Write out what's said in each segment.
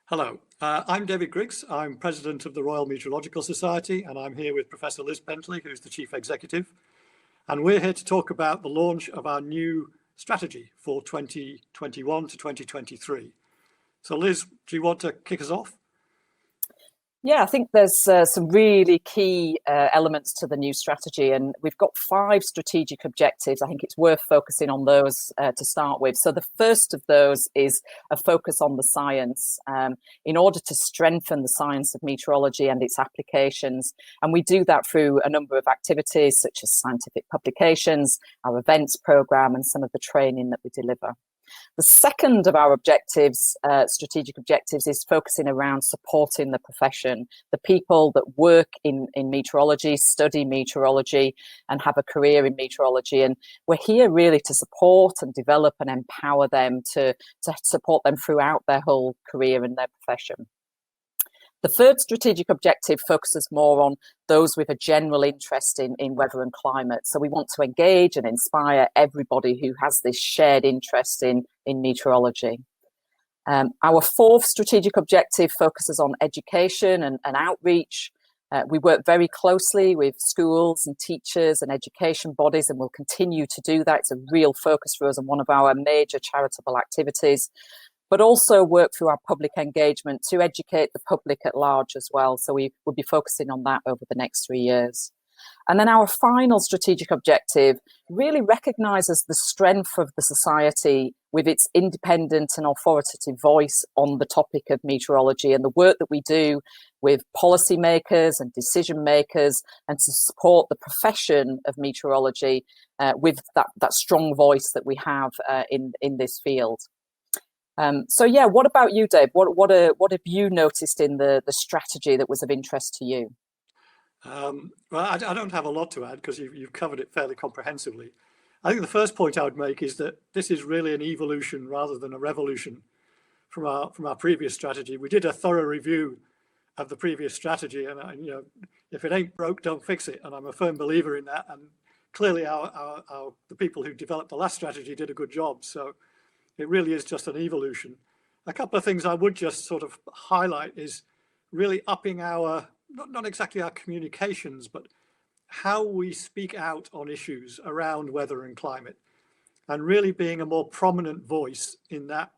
Hello, I'm David Griggs. I'm President of the Royal Meteorological Society, and I'm here with Professor Liz Bentley, who's the Chief Executive. And we're here to talk about the launch of our new strategy for 2021 to 2023. So Liz, do you want to kick us off? Yeah, I think there's some really key elements to the new strategy, and we've got 5 strategic objectives. I think it's worth focusing on those to start with. So the first of those is a focus on the science in order to strengthen the science of meteorology and its applications. And we do that through a number of activities such as scientific publications, our events program, and some of the training that we deliver. The second of our objectives, strategic objectives, is focusing around supporting the profession, the people that work in meteorology, study meteorology, and have a career in meteorology. And we're here really to support and develop and empower them to support them throughout their whole career and their profession. The third strategic objective focuses more on those with a general interest in weather and climate. So we want to engage and inspire everybody who has this shared interest in meteorology. Our fourth strategic objective focuses on education and outreach. We work very closely with schools and teachers and education bodies, and we'll continue to do that. It's a real focus for us and one of our major charitable activities, but also work through our public engagement to educate the public at large as well. So we will be focusing on that over the next 3 years. And then our final strategic objective really recognises the strength of the society with its independent and authoritative voice on the topic of meteorology and the work that we do with policymakers and decision makers, and to support the profession of meteorology with that strong voice that we have in this field. So yeah, what about you, Dave? What have you noticed in the strategy that was of interest to you? Well, I don't have a lot to add because you've covered it fairly comprehensively. I think the first point I would make is that this is really an evolution rather than a revolution from our previous strategy. We did a thorough review of the previous strategy, and if it ain't broke, don't fix it. And I'm a firm believer in that. And clearly, the people who developed the last strategy did a good job. So it really is just an evolution. A couple of things I would just sort of highlight is really upping our, not exactly our communications, but how we speak out on issues around weather and climate, and really being a more prominent voice in that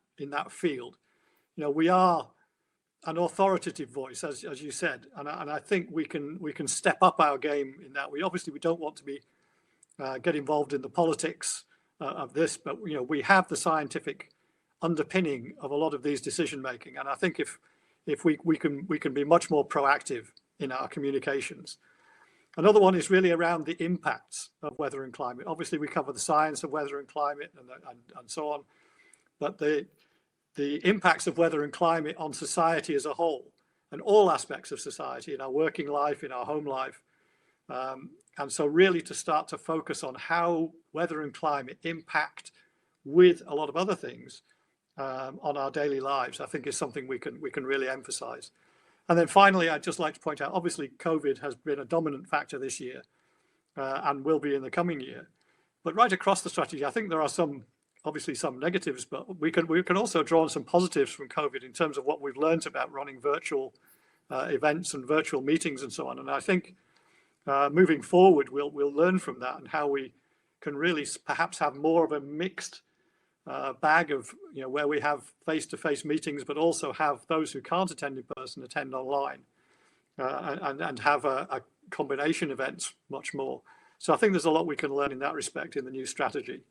field. We are an authoritative voice, as you said, and I think we can step up our game in that. We don't want to be get involved in the politics of this, but we have the scientific underpinning of a lot of these decision making, and I think if we can be much more proactive in our communications. Another one is really around the impacts of weather and climate. Obviously, we cover the science of weather and climate and so on, but the impacts of weather and climate on society as a whole, and all aspects of society, in our working life, in our home life. And so really to start to focus on how weather and climate impact with a lot of other things on our daily lives, I think is something we can really emphasize. And then finally, I'd just like to point out, obviously, COVID has been a dominant factor this year and will be in the coming year. But right across the strategy, I think there are obviously some negatives, but we can also draw on some positives from COVID in terms of what we've learned about running virtual events and virtual meetings and so on. And I think moving forward, we'll learn from that and how we can really perhaps have more of a mixed bag of where we have face-to-face meetings, but also have those who can't attend in person attend online, and have a combination events much more. So I think there's a lot we can learn in that respect in the new strategy.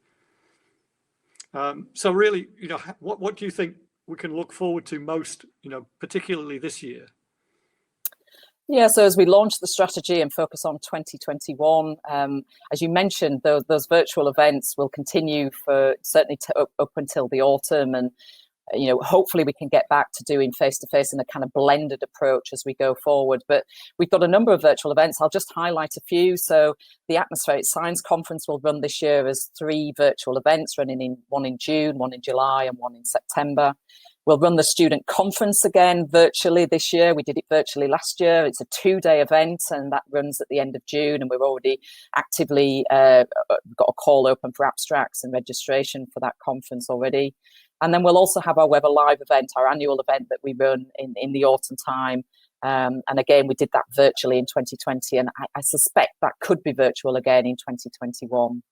So really, what do you think we can look forward to most, particularly this year? Yeah, so as we launch the strategy and focus on 2021, as you mentioned, those virtual events will continue for certainly up until the autumn, and hopefully we can get back to doing face-to-face in a kind of blended approach as we go forward. But we've got a number of virtual events. I'll just highlight a few. So the Atmospheric Science Conference will run this year as 3 virtual events, one in June, one in July, and one in September. We'll run the student conference again virtually this year. We did it virtually last year. It's a 2-day event, and that runs at the end of June. And we've already actively got a call open for abstracts and registration for that conference already. And then we'll also have our Weather Live event, our annual event that we run in the autumn time. And again, we did that virtually in 2020, and I suspect that could be virtual again in 2021.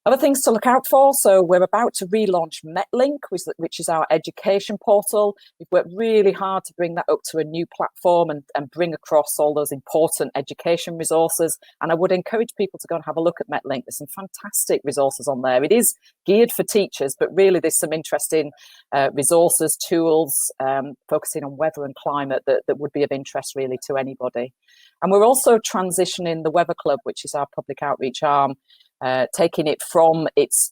Other things to look out for. So we're about to relaunch MetLink, which is our education portal. We've worked really hard to bring that up to a new platform and bring across all those important education resources. And I would encourage people to go and have a look at MetLink. There's some fantastic resources on there. It is geared for teachers, but really there's some interesting resources, tools, focusing on weather and climate that would be of interest really to anybody. And we're also transitioning the Weather Club, which is our public outreach arm, taking it from its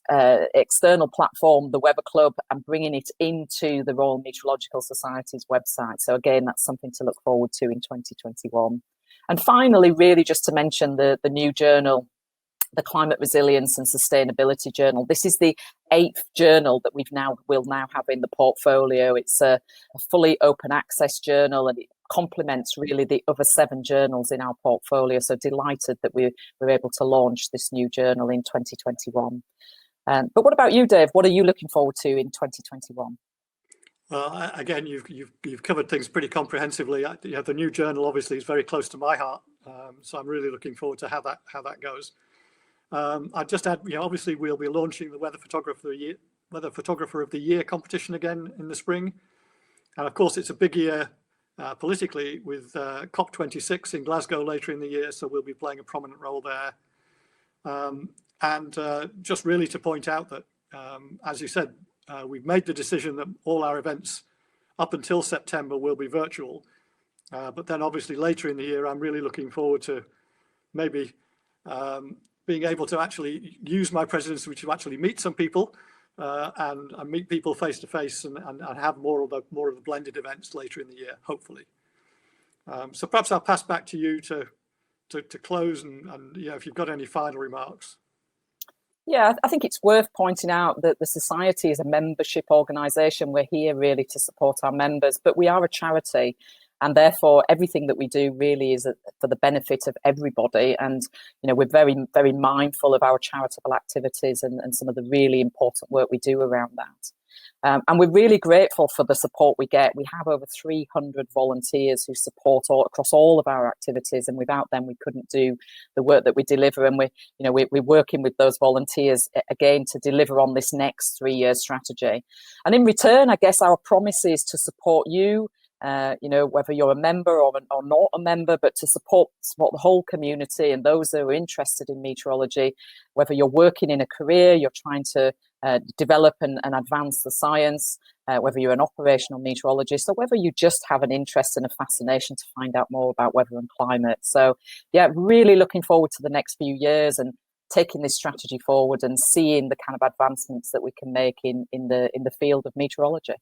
external platform, the Weather Club, and bringing it into the Royal Meteorological Society's website. So again, that's something to look forward to in 2021. And finally, really just to mention the new journal, the Climate Resilience and Sustainability Journal. This is the 8th journal that will now have in the portfolio. It's a fully open access journal, and it complements really the other 7 journals in our portfolio. So delighted that we were able to launch this new journal in 2021. But what about you, Dave? What are you looking forward to in 2021? Well, again, you've covered things pretty comprehensively. The new journal obviously is very close to my heart, so I'm really looking forward to how that goes. I'd just add, obviously we'll be launching the Weather Photographer of the Year competition again in the spring, and of course it's a big year politically with COP26 in Glasgow later in the year, so we'll be playing a prominent role there. And just really to point out that, as you said, we've made the decision that all our events up until September will be virtual, but then obviously later in the year, I'm really looking forward to maybe being able to actually use my presidency to actually meet some people and meet people face to face and have more of the blended events later in the year, hopefully. So perhaps I'll pass back to you to close and if you've got any final remarks. Yeah, I think it's worth pointing out that the Society is a membership organisation. We're here really to support our members, but we are a charity. And therefore, everything that we do really is for the benefit of everybody. And, we're very, very mindful of our charitable activities and some of the really important work we do around that. And we're really grateful for the support we get. We have over 300 volunteers who support across all of our activities. And without them, we couldn't do the work that we deliver. And we're working with those volunteers, again, to deliver on this next 3-year strategy. And in return, I guess our promise is to support you, whether you're a member or not a member, but to support the whole community and those who are interested in meteorology, whether you're working in a career, you're trying to develop and advance the science, whether you're an operational meteorologist or whether you just have an interest and a fascination to find out more about weather and climate. So yeah, really looking forward to the next few years and taking this strategy forward and seeing the kind of advancements that we can make in the field of meteorology.